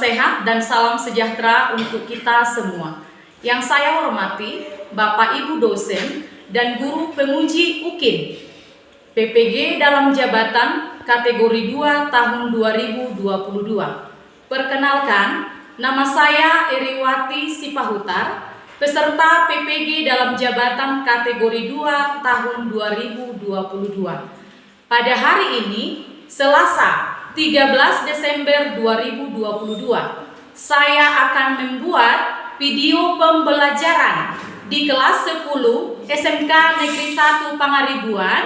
sehat dan salam sejahtera untuk kita semua. Yang saya hormati Bapak Ibu dosen dan guru penguji UKIN PPG dalam jabatan kategori 2 tahun 2022. Perkenalkan, nama saya Eriwati Sipahutar, peserta PPG dalam jabatan kategori 2 tahun 2022. Pada hari ini, Selasa 13 Desember 2022, saya akan membuat video pembelajaran di kelas 10 SMK Negeri 1 Pangaribuan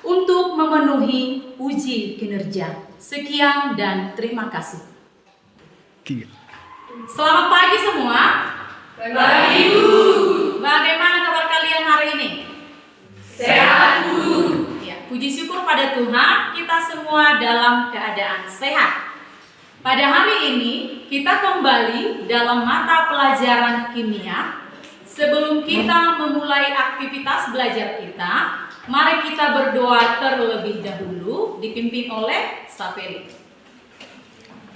untuk memenuhi uji kinerja. Sekian dan terima kasih. Selamat pagi semua. Pagi, Bu. Bagaimana kabar kalian hari ini? Sehat, Bu. Ya, puji syukur pada Tuhan, kita semua dalam keadaan sehat. Pada hari ini, kita kembali dalam mata pelajaran kimia. Sebelum kita memulai aktivitas belajar kita, mari kita berdoa terlebih dahulu, dipimpin oleh Sapeli.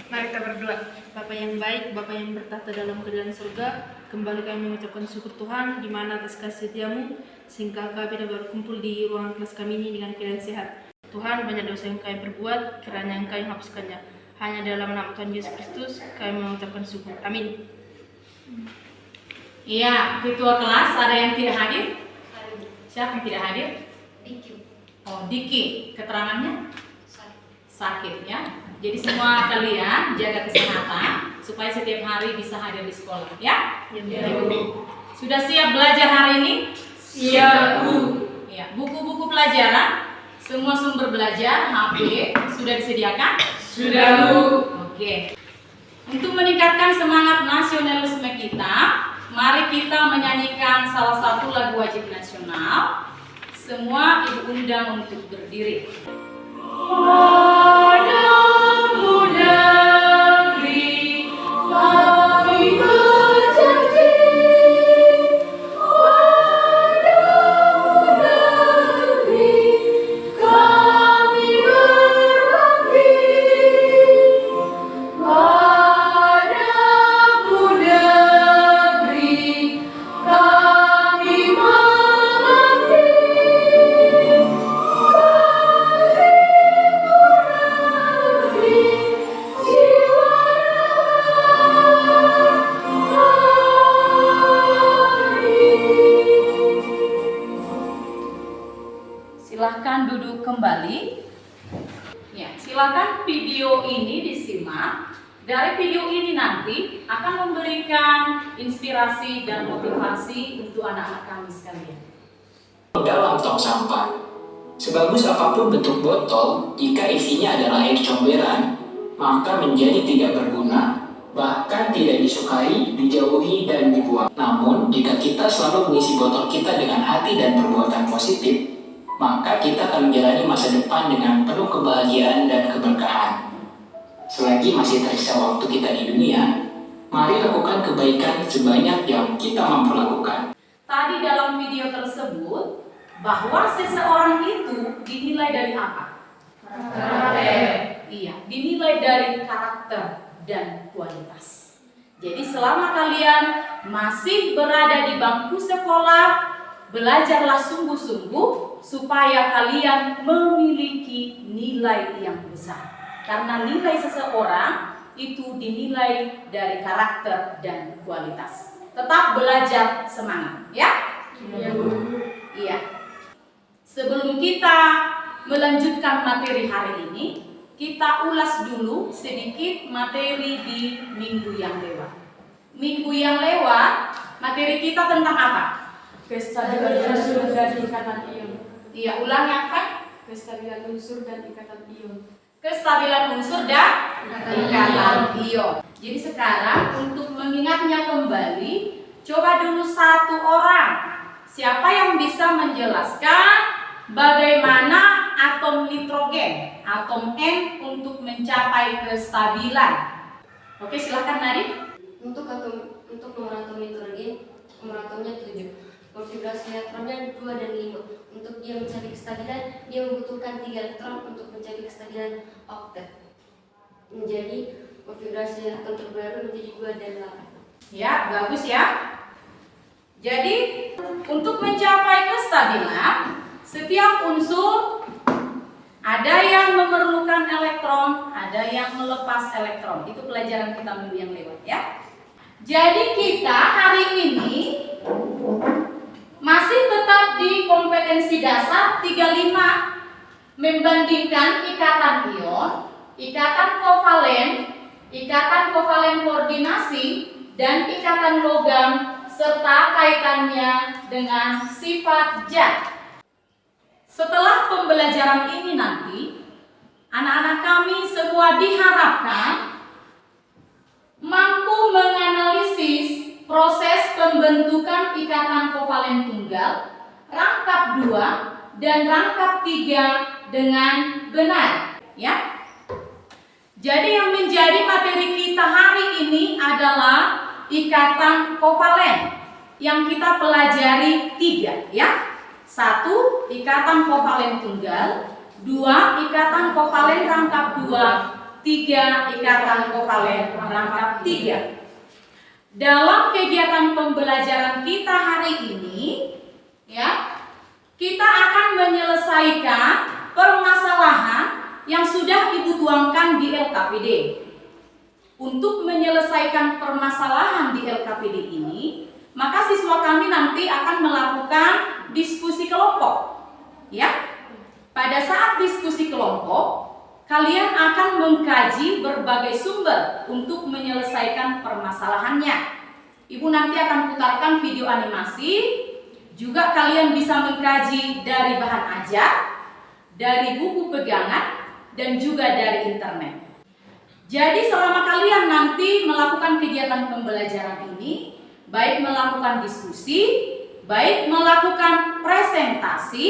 Mari kita berdoa. Bapa yang baik, Bapa yang bertahta dalam kerajaan surga, kembali kami mengucapkan syukur Tuhan di mana atas kasih setiamu sehingga kami dapat berkumpul di ruangan kelas kami ini dengan keadaan sehat. Tuhan, banyak dosa yang kami perbuat, kiranya Engkau yang hapuskannya. Hanya dalam nama Tuhan Yesus Kristus kami mengucapkan syukur. Amin. Iya, ketua kelas ada yang tidak hadir? Siapa yang tidak hadir? Diki. Oh, Diki. Keterangannya? Sakit ya. Jadi semua kalian jaga kesehatan supaya setiap hari bisa hadir di sekolah ya. Ya, Bu. Sudah siap belajar hari ini? Siap, Bu. Ya, buku-buku pelajaran, semua sumber belajar, HP sudah disediakan? Sudah, Bu. Oke. Untuk meningkatkan semangat nasionalisme kita, mari kita menyanyikan salah satu lagu wajib nasional. Semua Ibu undang untuk berdiri. Padamu negeri kami berjanji, padamu negeri kami berbakti, padamu negeri kami mengabdi. Silahkan duduk kembali. Ya, silahkan video ini disimak. Dari video ini nanti akan memberikan inspirasi dan motivasi untuk anak-anak kami sekalian. Dalam tong sampah. Sebagus apapun bentuk botol, jika isinya adalah air comberan, maka menjadi tidak berguna, bahkan tidak disukai, dijauhi, dan dibuang. Namun, jika kita selalu mengisi botol kita dengan hati dan perbuatan positif, maka kita akan menjalani masa depan dengan penuh kebahagiaan dan keberkahan. Selagi masih tersisa waktu kita di dunia, mari lakukan kebaikan sebanyak yang kita mampu lakukan. Tadi dalam video tersebut bahwa seseorang itu dinilai dari apa? Karakter. Iya, dinilai dari karakter dan kualitas. Jadi selama kalian masih berada di bangku sekolah, belajarlah sungguh-sungguh supaya kalian memiliki nilai yang besar. Karena nilai seseorang itu dinilai dari karakter dan kualitas. Tetap belajar semangat, ya? Iya, Bu. Iya. Sebelum kita melanjutkan materi hari ini, kita ulas dulu sedikit materi di minggu yang lewat. Minggu yang lewat, materi kita tentang apa? Kestabilan unsur dan ikatan ion. Iya, ulang ya, Kak? Kestabilan unsur dan ikatan ion. Kestabilan unsur dan ikatan ion. Jadi sekarang untuk mengingatnya kembali, coba dulu satu orang. Siapa yang bisa menjelaskan bagaimana atom nitrogen, atom N untuk mencapai kestabilan? Oke, silakan Nadine. Untuk nomor atom nitrogen, nomor atomnya 7. Konfigurasi elektronnya 2 dan 5. Untuk dia mencari kestabilan, dia membutuhkan 3 elektron untuk mencari kestabilan oktet. Menjadi konfigurasi elektron terbaru menjadi 2 dan 8. Ya, bagus ya. Jadi, untuk mencapai kestabilan, setiap unsur ada yang memerlukan elektron, ada yang melepas elektron. Itu pelajaran kita minggu yang lewat ya. Jadi kita hari ini masih tetap di kompetensi dasar 35, membandingkan ikatan ion, ikatan kovalen koordinasi, dan ikatan logam serta kaitannya dengan sifat zat. Setelah pembelajaran ini nanti, anak-anak kami semua diharapkan mampu menganalisis proses pembentukan ikatan kovalen tunggal, rangkap 2 dan rangkap 3 dengan benar, ya. Jadi yang menjadi materi kita hari ini adalah ikatan kovalen yang kita pelajari 3, ya. 1. Ikatan kovalen tunggal, 2. Ikatan kovalen rangkap 2, 3. Ikatan kovalen rangkap 3. Dalam kegiatan pembelajaran kita hari ini, ya, kita akan menyelesaikan permasalahan yang sudah Ibu tuangkan di LKPD. Untuk menyelesaikan permasalahan di LKPD ini, maka siswa kami nanti akan melakukan diskusi kelompok. Ya. Pada saat diskusi kelompok, kalian akan mengkaji berbagai sumber untuk menyelesaikan permasalahannya. Ibu nanti akan putarkan video animasi. Juga kalian bisa mengkaji dari bahan ajar, dari buku pegangan, dan juga dari internet. Jadi selama kalian nanti melakukan kegiatan pembelajaran ini, baik melakukan diskusi, baik melakukan presentasi,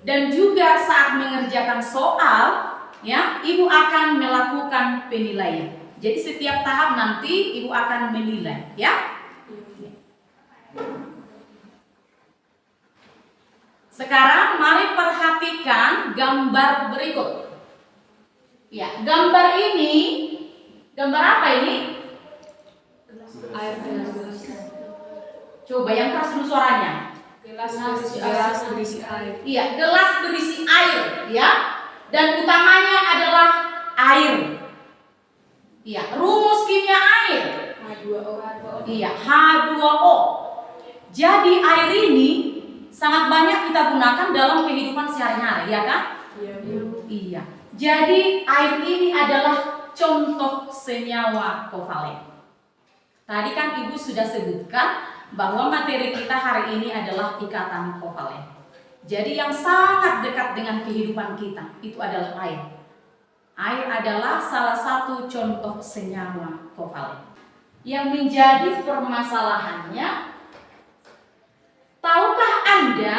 dan juga saat mengerjakan soal, ya, Ibu akan melakukan penilaian. Jadi setiap tahap nanti Ibu akan menilai, ya. Sekarang mari perhatikan gambar berikut. Ya, gambar ini, gambar apa ini? Air gelas. Coba yang keras dulu suaranya. Gelas berisi air. Iya, gelas berisi air, ya. Dan utamanya adalah air. Iya, rumus kimia air. H2O. Iya, H2O. Jadi air ini sangat banyak kita gunakan dalam kehidupan sehari-hari, ya kan? Iya. Jadi air ini adalah contoh senyawa kovalen. Tadi kan Ibu sudah sebutkan bahwa materi kita hari ini adalah ikatan kovalen. Jadi yang sangat dekat dengan kehidupan kita itu adalah air. Air adalah salah satu contoh senyawa kovalen. Yang menjadi permasalahannya, tahukah Anda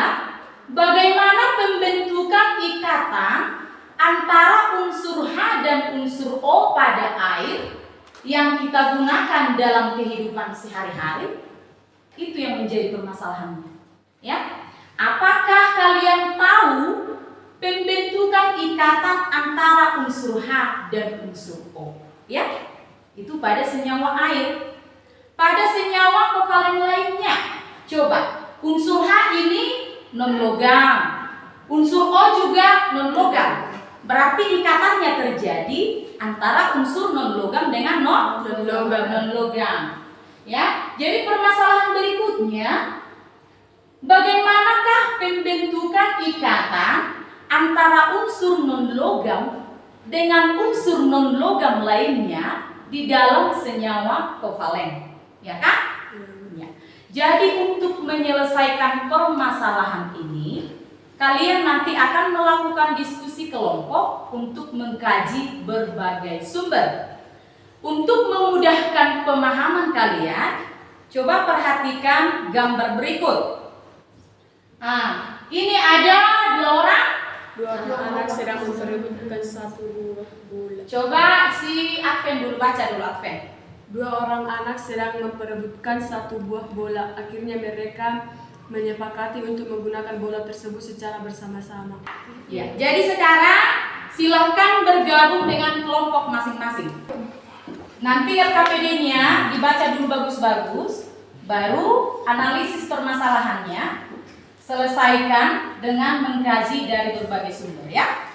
bagaimana pembentukan ikatan antara unsur H dan unsur O pada air yang kita gunakan dalam kehidupan sehari-hari? Itu yang menjadi permasalahannya. Ya, apakah kalian tahu pembentukan ikatan antara unsur H dan unsur O? Ya, itu pada senyawa air. Pada senyawa kovalen lainnya, coba unsur H ini non logam, unsur O juga non logam. Berarti ikatannya terjadi antara unsur non logam dengan non logam. Ya, jadi permasalahan berikutnya, bagaimanakah pembentukan ikatan antara unsur non logam dengan unsur non logam lainnya di dalam senyawa kovalen, ya kan? Ya. Jadi untuk menyelesaikan permasalahan ini, kalian nanti akan melakukan diskusi kelompok untuk mengkaji berbagai sumber. Untuk memudahkan pemahaman kalian, coba perhatikan gambar berikut. Nah, ini ada dua orang Anak sedang memperebutkan satu buah bola. Coba si Adven dulu, baca dulu Adven. 2 orang anak sedang memperebutkan satu buah bola. Akhirnya mereka menyepakati untuk menggunakan bola tersebut secara bersama-sama. Ya, jadi sekarang silakan bergabung dengan kelompok masing-masing. Nanti LKPD-nya dibaca dulu bagus-bagus, baru analisis permasalahannya, selesaikan dengan mengkaji dari berbagai sumber ya.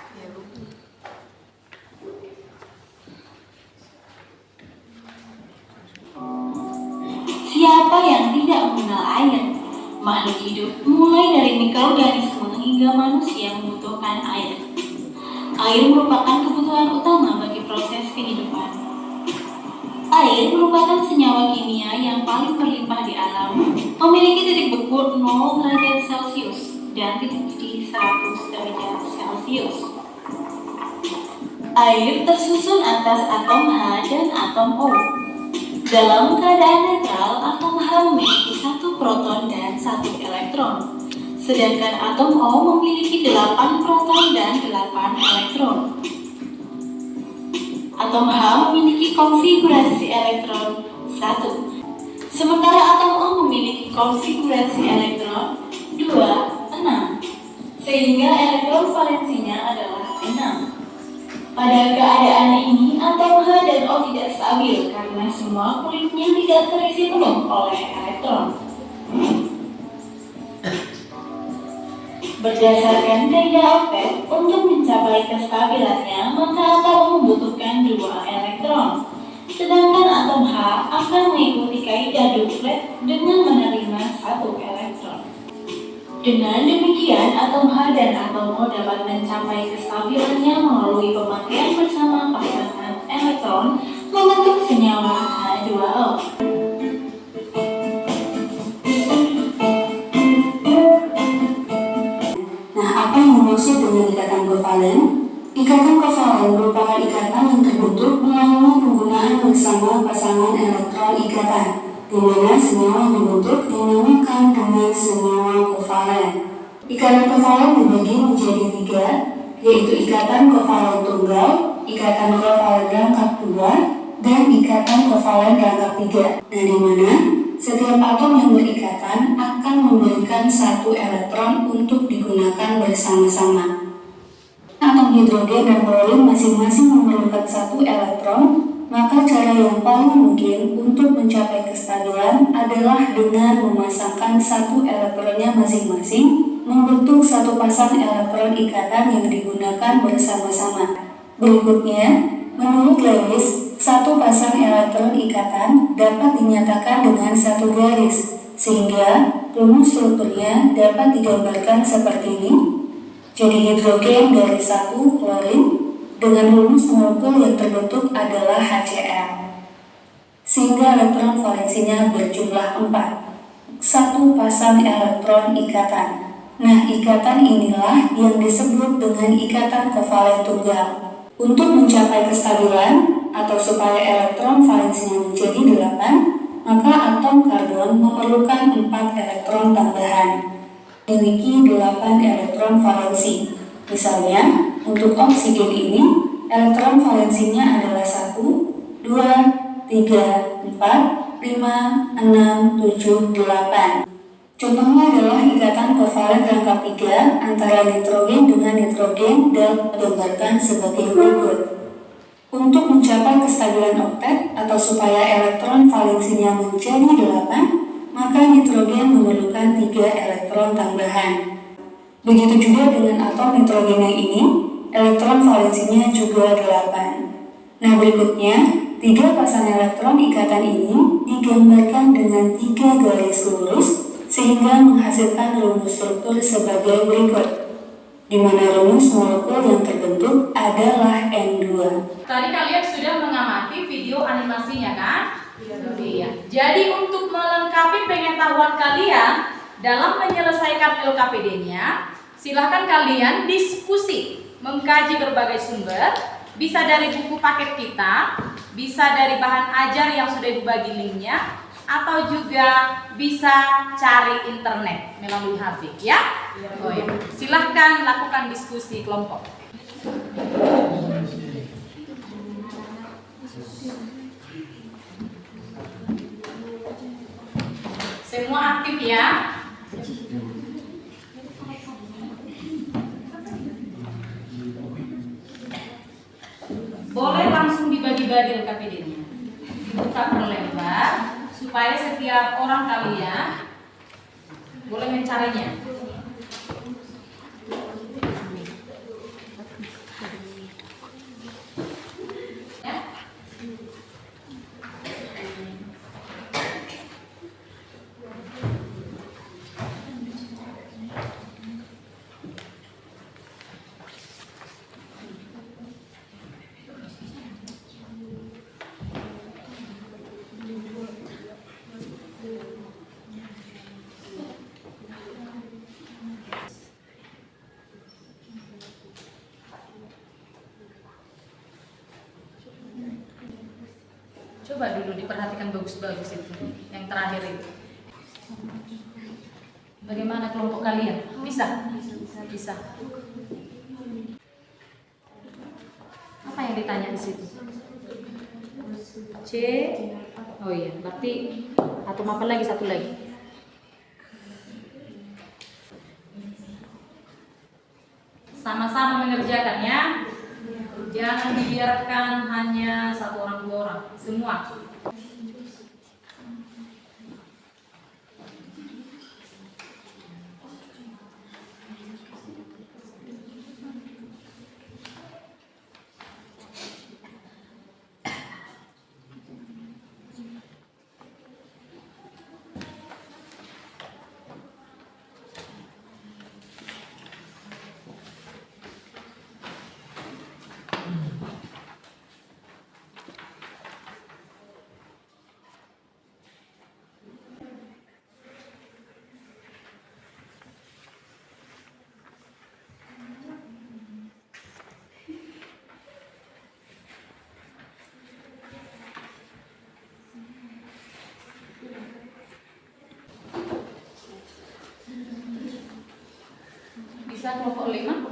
Siapa yang tidak mengenal air? Makhluk hidup mulai dari mikroorganisme hingga manusia membutuhkan air. Air merupakan kebutuhan utama bagi proses kehidupan. Air merupakan senyawa kimia yang paling berlimpah di alam, memiliki titik beku 0 derajat Celcius dan titik didih 100 derajat Celcius. Air tersusun atas atom H dan atom O. Dalam keadaan netral, atom H memiliki 1 proton dan 1 elektron, sedangkan atom O memiliki 8 proton dan 8 elektron. Atom H memiliki konfigurasi elektron 1, sementara atom O memiliki konfigurasi elektron 2, 6, sehingga elektron valensinya adalah 6. Pada keadaan ini, atom H dan O tidak stabil karena semua kulitnya tidak terisi penuh oleh elektron. Berdasarkan kaidah oktet, untuk mencapai kestabilannya, maka atom membutuhkan 2 elektron. Sedangkan atom H akan mengikuti kaidah duplet dengan menerima 1 elektron. Dengan demikian, atom H dan atom O dapat mencapai kestabilannya melalui pemakaian bersama pasangan elektron membentuk senyawa H2O. Nah, apa yang dimaksud dengan ikatan kovalen? Ikatan kovalen merupakan ikatan yang terbentuk melalui penggunaan bersama pasangan elektron ikatan, di mana senyawa yang dibentuk dinamakan dengan senyawa kovalen. Ikatan kovalen dibagi menjadi 3, yaitu ikatan kovalen tunggal, ikatan kovalen rangkap 2, dan ikatan kovalen rangkap 3. Nah, di mana setiap atom yang berikatan akan memberikan 1 elektron untuk digunakan bersama-sama. Atom hidrogen dan klorin masing-masing memerlukan 1 elektron, maka cara yang paling mungkin untuk mencapai kestabilan adalah dengan memasangkan 1 elektronnya masing-masing membentuk 1 pasang elektron ikatan yang digunakan bersama-sama. Berikutnya, menurut Lewis, 1 pasang elektron ikatan dapat dinyatakan dengan 1 garis, sehingga rumus strukturnya dapat digambarkan seperti ini. Jadi hidrogen dari 1 klorin dengan rumus molekul yang terbentuk adalah HCl, sehingga elektron valensinya berjumlah 4, 1 pasang elektron ikatan. Nah, ikatan inilah yang disebut dengan ikatan kovalen tunggal. Untuk mencapai kestabilan atau supaya elektron valensinya menjadi 8, maka atom karbon memerlukan 4 elektron tambahan, memiliki 8 elektron valensi. Misalnya, untuk oksigen ini, elektron valensinya adalah 1, 2, 3, 4, 5, 6, 7, 8. Contohnya adalah ikatan kovalen rangkap 3 antara nitrogen dengan nitrogen dan digambarkan sebagai berikut. Untuk mencapai kestabilan oktet atau supaya elektron valensinya menjadi 8, maka nitrogen memerlukan 3 elektron tambahan. Begitu juga dengan atom nitrogen yang ini, elektron valensinya juga 8. Nah, berikutnya, 3 pasang elektron ikatan ini digambarkan dengan 3 garis lurus sehingga menghasilkan rumus struktur sebagai berikut, di mana rumus molekul yang terbentuk adalah N2. Tadi kalian sudah mengamati video animasinya kan? Iya. Jadi untuk melengkapi pengetahuan kalian dalam menyelesaikan LKPD-nya, silahkan kalian diskusi, mengkaji berbagai sumber, bisa dari buku paket kita, bisa dari bahan ajar yang sudah dibagi linknya, atau juga bisa cari internet melalui HP ya. Oh ya. Silahkan lakukan diskusi kelompok. Semua aktif ya. Boleh langsung dibagi-bagi LKPD-nya. dibuka perlebar supaya setiap orang kalian boleh mencarinya. Ya. Coba dulu diperhatikan bagus-bagus itu, yang terakhir itu. Bagaimana kelompok kalian? Bisa? Bisa. Apa yang ditanya di situ? C. Oh iya, berarti atau apa lagi, satu lagi. Sama-sama mengerjakannya. Jangan dibiarkan hanya satu orang, dua orang, semua. Bisa kelompok 5?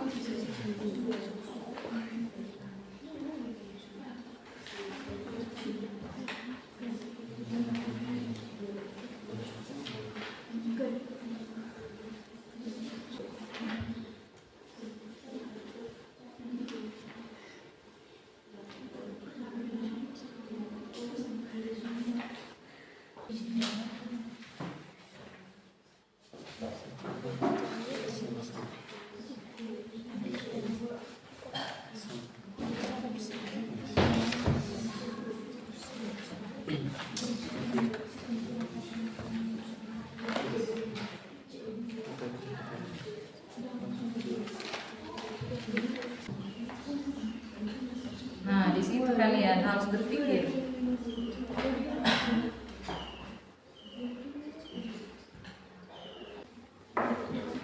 Nah, di situ kalian harus berpikir.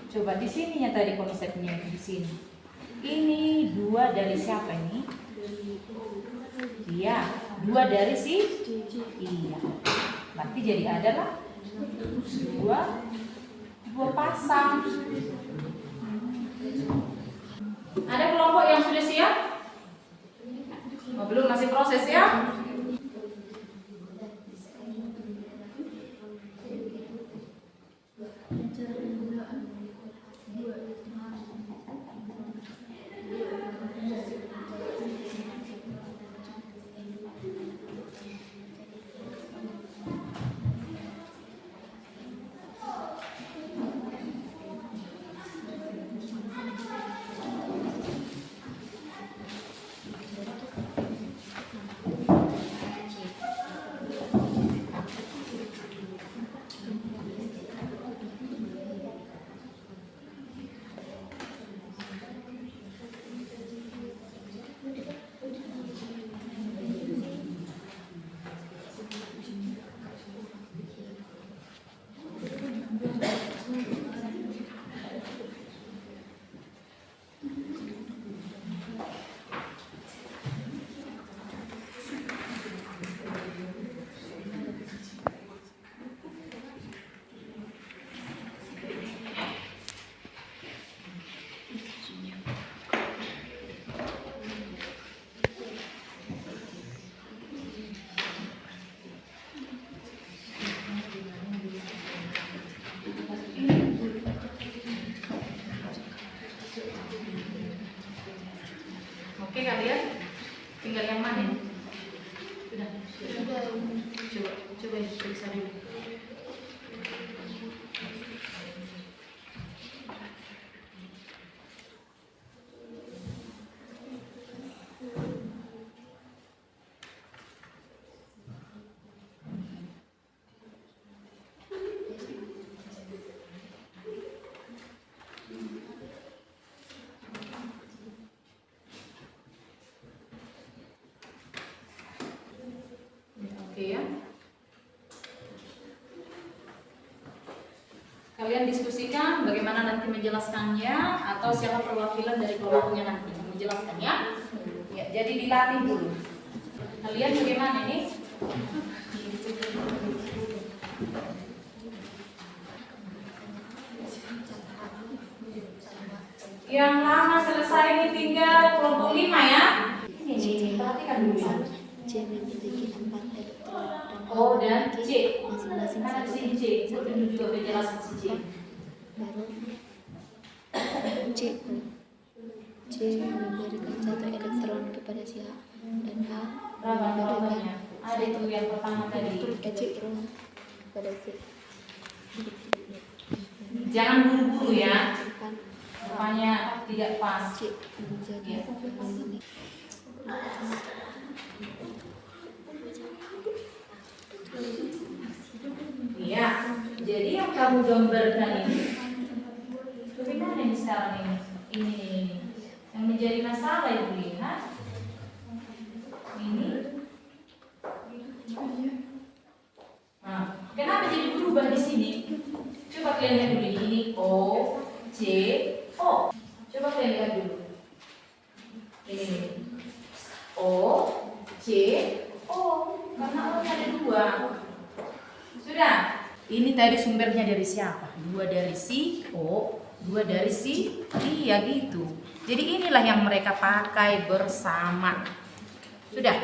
Coba di sininya tadi konsepnya di sini. Ini 2 dari siapa ini? Iya, 2 dari si. Iya. Berarti jadi adalah 2 pasang. Ada kelompok yang sudah siap? Oh, belum, masih proses ya? Kalian diskusikan bagaimana nanti menjelaskannya atau siapa perwakilan dari kelompoknya nanti yang menjelaskannya. Ya, jadi dilatih dulu. Kalian bagaimana ini? Yang lama selesai ini tinggal kelompok 5 ya. Ini perhatikan dulu ya. C memiliki 4 elektron dan Oh, dan C. masing-masing Karena satu si C, itu juga penjelasan si C. baru C memberikan 1 elektron kepada si A dan A Berapa memberikan jawabannya? Ada itu yang pertama tadi. elektron kepada C. Jangan buru-buru ya. Kan Rupanya tidak pas. C menjadi memiliki Iya. Jadi yang kamu gambarkan ini, bagaimana ini sekarang ini? Ini. Yang menjadi masalah ibu lihat. Ini. Nah, kenapa jadi berubah di sini? Coba kalian lihat dulu ini O, C, O. Coba kalian lihat dulu. Ini. O, C, O. Karena O-nya ada 2. Sudah. Ini tadi sumbernya dari siapa? 2 dari si O, 2 dari si iya gitu. Jadi inilah yang mereka pakai bersama. Sudah.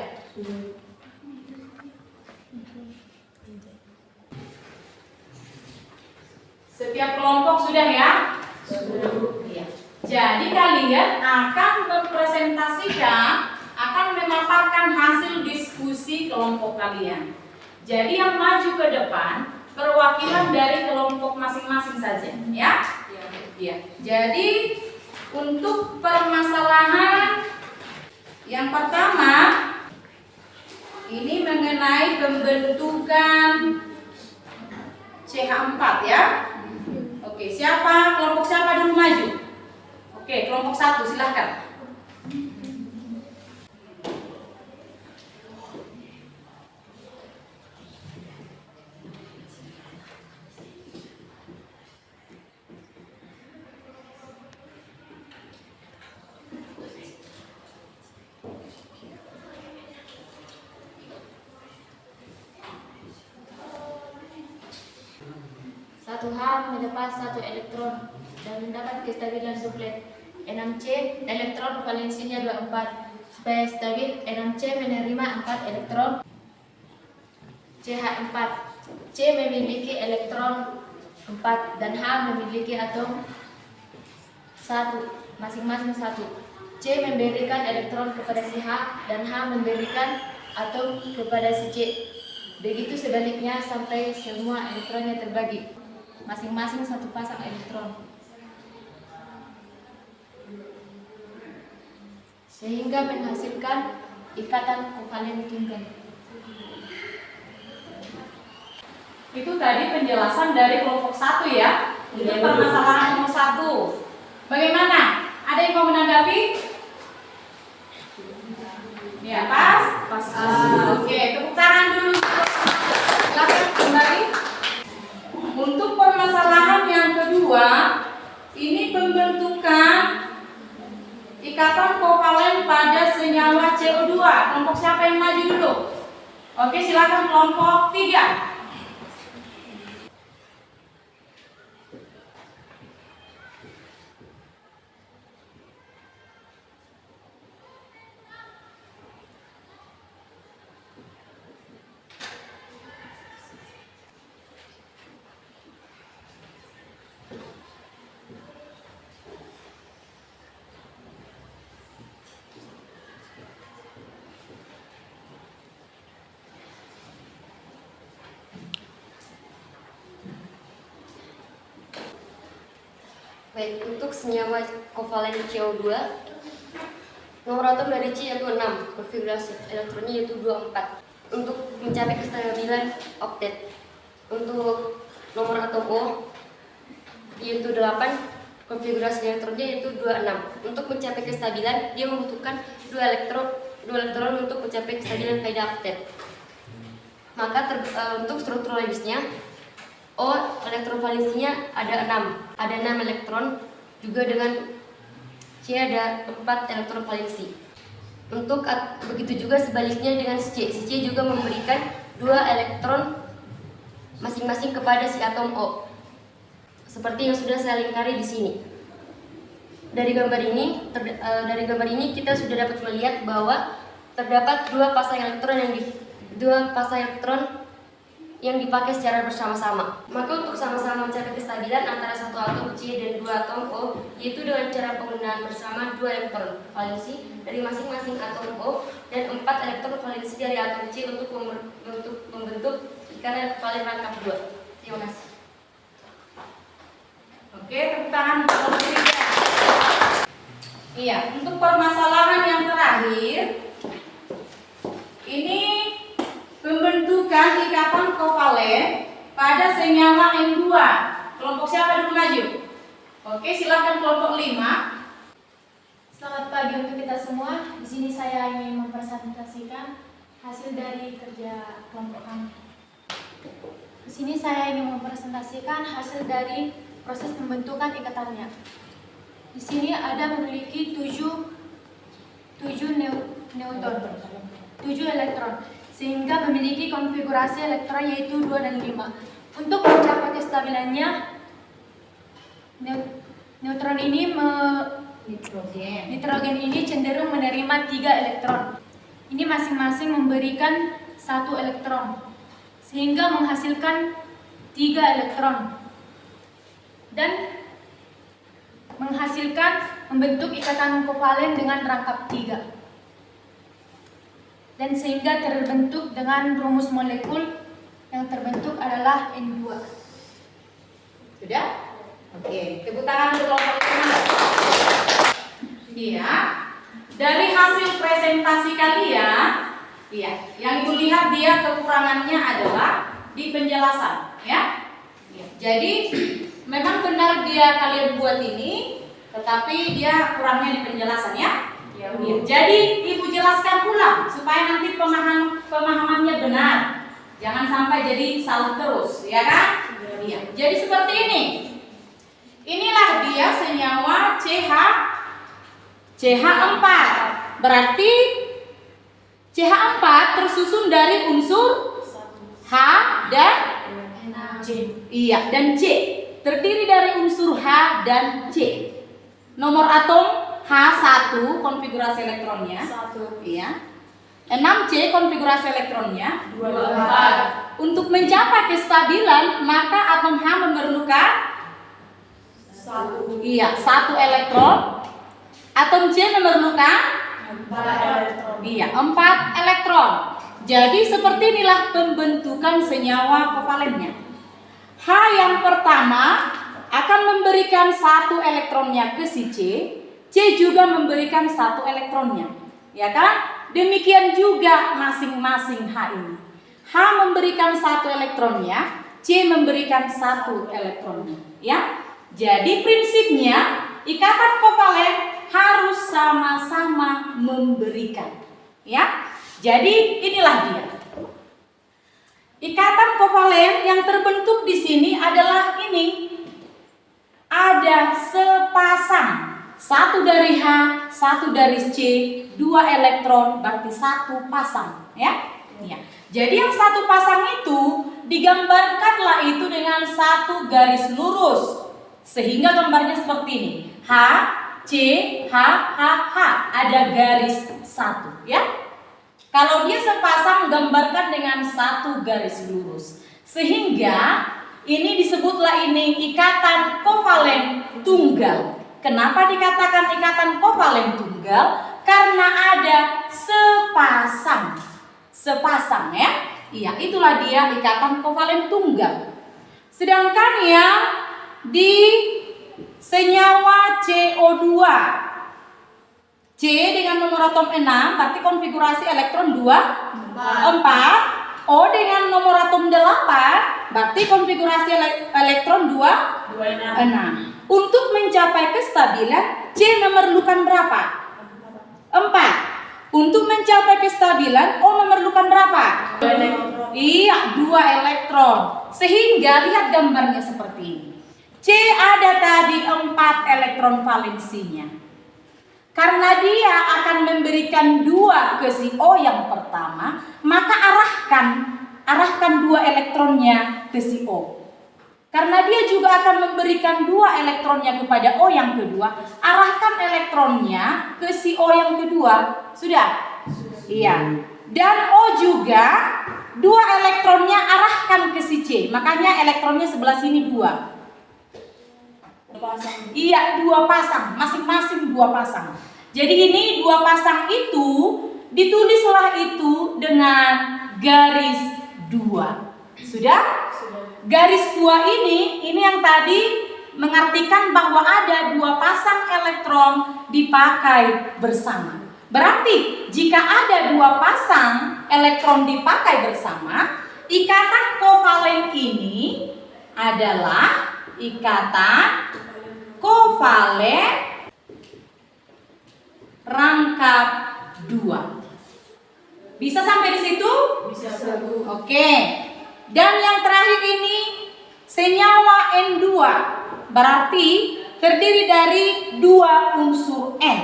Setiap kelompok sudah ya? Iya. Jadi kalian akan mempresentasikan, akan memaparkan hasil diskusi kelompok kalian. Jadi yang maju ke depan perwakilan dari kelompok masing-masing saja, ya? Iya. Jadi untuk permasalahan yang pertama ini mengenai pembentukan CH4 ya. Oke, siapa? Kelompok siapa dulu maju? Oke, kelompok 1 silahkan. Satu H melepas 1 elektron dan mendapat kestabilan duplet. 6C elektron valensinya 24. Supaya stabil, 6C menerima 4 elektron. CH4. C memiliki elektron 4 dan H memiliki atom 1, masing-masing 1. C memberikan elektron kepada si H dan H memberikan atom kepada si C. Begitu sebaliknya sampai semua elektronnya terbagi, masing-masing 1 pasang elektron, sehingga menghasilkan ikatan kovalen tunggal. Itu tadi penjelasan dari kelompok 1 ya. Itu permasalahan nomor 1. Bagaimana? Ada yang mau menanggapi? Ya, pas? Pas. Oke, tepuk tangan dulu. Silakan kembali. Untuk permasalahan yang kedua, ini pembentukan ikatan kovalen pada senyawa CO2. Kelompok siapa yang maju dulu? Oke, silakan kelompok 3. Baik, untuk senyawa kovalen CO2, nomor atom dari C yaitu 6, konfigurasi elektronnya yaitu 24. Untuk mencapai kestabilan oktet, untuk nomor atom O yaitu 8, konfigurasi elektronnya yaitu 26. Untuk mencapai kestabilan, dia membutuhkan 2 elektron untuk mencapai kestabilan kaidah oktet. Maka untuk struktur lebisnya, O O elektron valensinya ada 6. Ada 6 elektron, juga dengan C ada 4 elektron valensi. Untuk begitu juga sebaliknya dengan si C juga memberikan 2 elektron masing-masing kepada si atom O. Seperti yang sudah saya lingkari di sini. Dari gambar ini kita sudah dapat melihat bahwa terdapat 2 pasang elektron yang dipakai secara bersama-sama. Maka untuk sama-sama mencapai kestabilan antara satu atom C dan 2 atom O, yaitu dengan cara penggunaan bersama 2 elektron valensi dari masing-masing atom O dan 4 elektron valensi dari atom C untuk membentuk ikatan valen rangkap 2. Terima kasih. Oke, tepuk tangan untuk kelompok 3. Iya, untuk permasalahan yang terakhir, ini pembentukan ikatan kovalen pada senyawa N2. Kelompok siapa dulu maju? Oke, silakan kelompok 5. Selamat pagi untuk kita semua. Di sini saya ingin mempresentasikan hasil dari kerja kelompok kami. Di sini saya ingin mempresentasikan hasil dari proses pembentukan ikatannya. Di sini ada memiliki 7 elektron, sehingga memiliki konfigurasi elektron yaitu 2 dan 5. Untuk mencapai kestabilannya, nitrogen ini cenderung menerima 3 elektron. Ini masing-masing memberikan 1 elektron, sehingga menghasilkan 3 elektron dan membentuk ikatan kovalen dengan rangkap 3. Dan sehingga terbentuk dengan rumus molekul yang terbentuk adalah N2. Sudah? Oke, tepuk tangan untuk kelompok 5. Iya. Dari hasil presentasi kalian, iya, yang Ibu lihat dia kekurangannya adalah di penjelasan, ya. Jadi memang benar dia kalian buat ini, tetapi dia kurangnya di penjelasan, ya. Ya. Jadi Ibu jelaskan ulang supaya nanti pemahamannya benar. Jangan sampai jadi salah terus, ya kan? Iya. Jadi seperti ini. Inilah dia senyawa CH4. Berarti CH4 tersusun dari unsur H dan C. Iya, dan C. Terdiri dari unsur H dan C. Nomor atom H1 konfigurasi elektronnya 1. Iya. 6C konfigurasi elektronnya 24. Untuk mencapai kestabilan, maka atom H memerlukan 1. Iya, 1 elektron. Atom C memerlukan 4 elektron. Iya, 4 elektron. Jadi seperti inilah pembentukan senyawa kovalennya. H yang pertama akan memberikan 1 elektronnya ke si C. C juga memberikan 1 elektronnya, ya kan? Demikian juga masing-masing H ini. H memberikan 1 elektronnya, C memberikan 1 elektronnya, ya. Jadi prinsipnya ikatan kovalen harus sama-sama memberikan, ya. Jadi inilah dia. Ikatan kovalen yang terbentuk di sini adalah ini. Ada sepasang, 1 dari H, 1 dari C, 2 elektron, berarti 1 pasang, ya. Ya. Jadi yang 1 pasang itu digambarkanlah itu dengan 1 garis lurus, sehingga gambarnya seperti ini. H, C, H, H, H, ada garis 1, ya. Kalau dia sepasang, gambarkan dengan 1 garis lurus, sehingga ini disebutlah ini ikatan kovalen tunggal. Kenapa dikatakan ikatan kovalen tunggal? Karena ada sepasang, ya. Iya, itulah dia ikatan kovalen tunggal. Sedangkan yang di senyawa CO2, C dengan nomor atom 6, berarti konfigurasi elektron 4. O dengan nomor atom 8, berarti konfigurasi elektron 6. Untuk mencapai kestabilan, C memerlukan berapa? 4. Untuk mencapai kestabilan, O memerlukan berapa? 2 Iya, 2 elektron. Sehingga lihat gambarnya seperti ini. C ada tadi 4 elektron valensinya. Karena dia akan memberikan 2 ke si O yang pertama, maka arahkan 2 elektronnya ke si O. Karena dia juga akan memberikan 2 elektronnya kepada O yang kedua, arahkan elektronnya ke si O yang kedua. Sudah? Iya. Dan O juga 2 elektronnya arahkan ke si C. Makanya elektronnya sebelah sini 2. Iya, 2 pasang, masing-masing 2 pasang. Jadi ini 2 pasang itu ditulislah itu dengan garis 2. Sudah? Garis 2 ini yang tadi mengartikan bahwa ada 2 pasang elektron dipakai bersama. Berarti jika ada 2 pasang elektron dipakai bersama, ikatan kovalen ini adalah ikatan kovalen rangkap 2. Bisa sampai di situ? Bisa. Oke. Dan yang terakhir ini senyawa N2. Berarti terdiri dari 2 unsur N.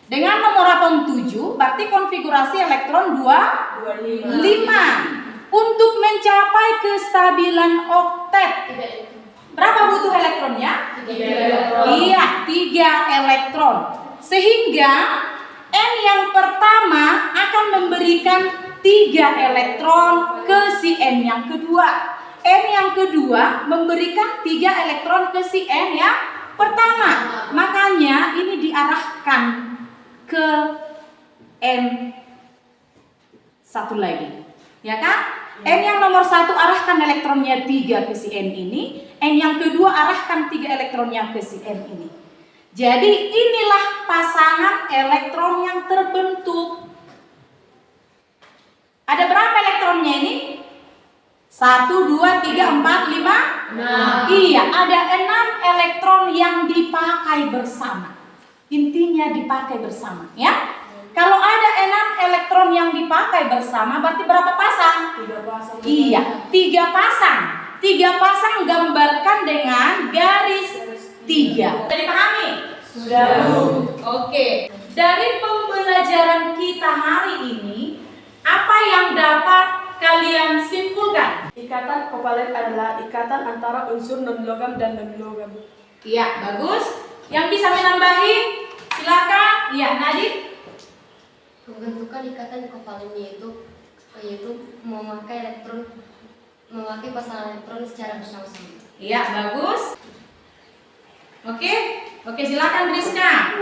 Dengan nomor atom 7, berarti konfigurasi elektron 5. Untuk mencapai kestabilan oktet, berapa butuh elektronnya? 3 elektron. Iya, 3 elektron. Sehingga N yang pertama akan memberikan 3 elektron ke si N yang kedua. N yang kedua memberikan 3 elektron ke si N yang pertama. Makanya ini diarahkan ke N satu lagi. Ya kan? N yang nomor 1 arahkan elektronnya 3 ke si N ini. N yang kedua arahkan 3 elektronnya ke si N ini. Jadi inilah pasangan elektron yang terbentuk. Ada berapa elektronnya ini? 1, 2, 3, 4, 5? 6. Iya, ada 6 elektron yang dipakai bersama. Intinya dipakai bersama, ya. Kalau ada 6 elektron yang dipakai bersama, berarti berapa pasang? 3 pasang. Iya, 3 pasang. 3 pasang gambarkan dengan garis 3. Sudah dipahami? Sudah. Oke. Dari pembelajaran kita hari ini, apa yang dapat kalian simpulkan? Ikatan kovalen adalah ikatan antara unsur non-logam dan non-logam. Iya, bagus. Yang bisa menambahi? Silakan. Iya, Nadine. Pembentukan ikatan kovalen yaitu memakai pasangan elektron secara bersama-sama. Iya, bagus. Oke, silakan Rizka.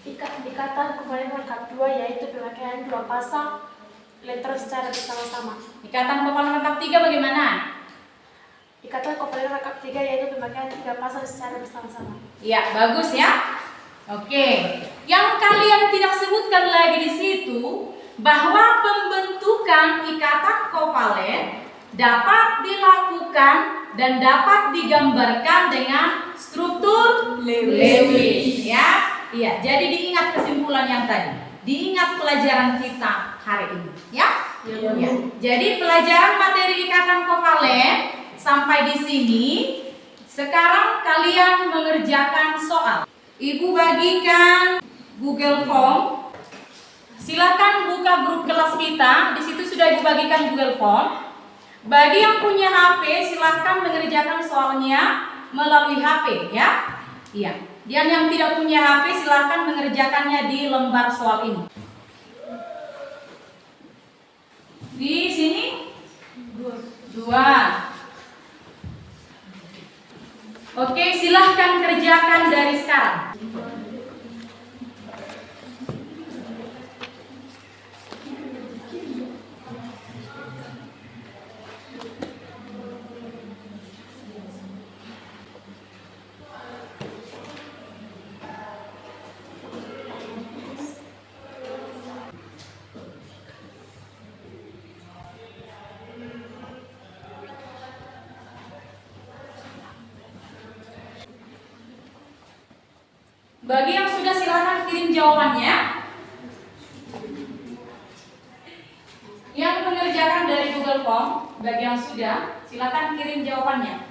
Ikatan kovalen rangkap 2 yaitu pemakaian 2 pasang elektron secara bersama-sama. Ikatan kovalen rangkap 3 bagaimana? Ikatan kovalen rangkap 3 yaitu pemakaian 3 pasang secara bersama-sama. Iya, bagus ya. Oke. Yang kalian tidak sebutkan lagi di situ bahwa pembentukan ikatan kovalen dapat dilakukan dan dapat digambarkan dengan struktur Lewis. Ya. Iya, jadi diingat kesimpulan yang tadi. Diingat pelajaran kita hari ini, ya? Ya. Jadi pelajaran materi ikatan kovalen sampai di sini. Sekarang kalian mengerjakan soal. Ibu bagikan Google Form. Silakan buka grup kelas kita. Di situ sudah Ibu bagikan Google Form. Bagi yang punya HP, silakan mengerjakan soalnya melalui HP, ya. Iya. Dan yang tidak punya HP, silakan mengerjakannya di lembar soal ini. Di sini 2. Oke, silahkan kerjakan dari sekarang. Bagi yang sudah silakan kirim jawabannya. Yang mengerjakan dari bagi yang sudah, silakan kirim jawabannya.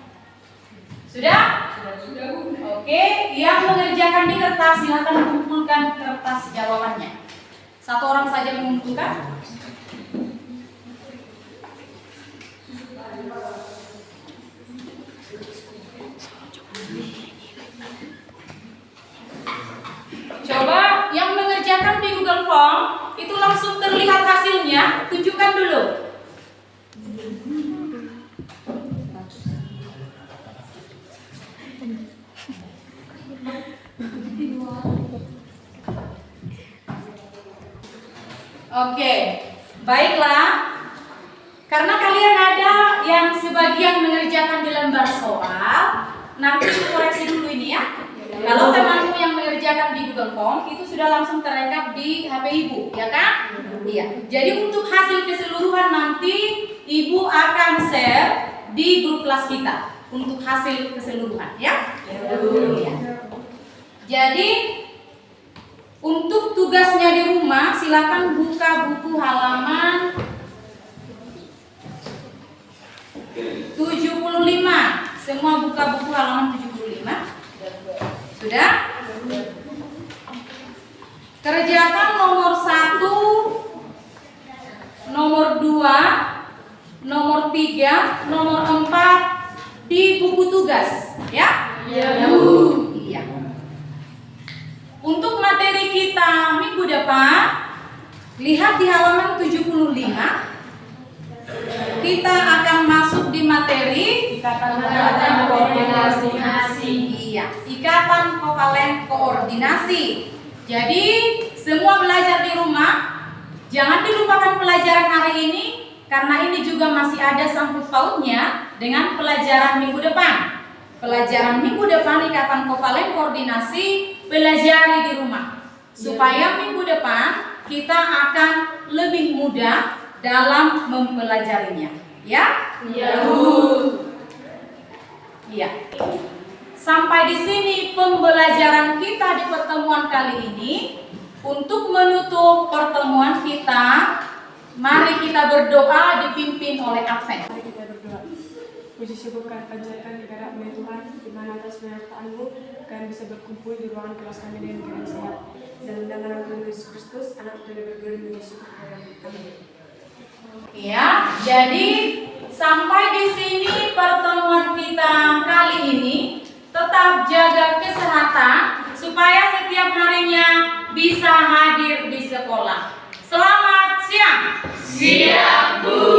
Sudah? Sudah, Bu. Oke, yang mengerjakan di kertas silakan kumpulkan kertas jawabannya. Satu orang saja mengumpulkan. Coba yang mengerjakan di Google Form itu langsung terlihat hasilnya, tunjukkan dulu. Oke, baiklah. Karena kalian ada yang sebagian mengerjakan di lembar soal, nanti koreksi dulu ini ya. Kalau temanmu yang mengerjakan di Google Form itu sudah langsung terekam di HP ibu, ya kan? Iya. Jadi untuk hasil keseluruhan nanti ibu akan share di grup kelas kita untuk hasil keseluruhan, ya? Iya. Jadi untuk tugasnya di rumah silakan buka buku halaman 75. Semua buka buku halaman 75. Sudah? Kerjakan nomor 1, nomor 2, nomor 3, nomor 4 di buku tugas, ya? Iya. Iya. Untuk materi kita minggu depan, lihat di halaman 75. Kita akan masuk di materi Ikatan koordinasi. Iya, ikatan kovalen koordinasi. Jadi semua belajar di rumah, jangan dilupakan pelajaran hari ini karena ini juga masih ada sangkut pautnya dengan pelajaran minggu depan. Pelajaran minggu depan ikatan kovalen koordinasi pelajari di rumah supaya minggu depan kita akan lebih mudah dalam mempelajarinya, ya? Iya, Bu. Iya. Sampai di sini pembelajaran kita di pertemuan kali ini. Untuk menutup pertemuan kita, mari kita berdoa dipimpin oleh Advent. Mari kita berdoa. Puji syukur kami panjatkan kepada Tuhan, di mana atas penyertaan-Mu kami bisa berkumpul di ruangan kelas kami dengan keadaan sehat. Dan dengan nama Tuhan Yesus Kristus, Anak Tuhan yang berdoa dan bersyukur kepada kami. Ya, jadi sampai di sini pertemuan kita kali ini. Tetap jaga kesehatan supaya setiap harinya bisa hadir di sekolah. Selamat siang. Siap, Bu.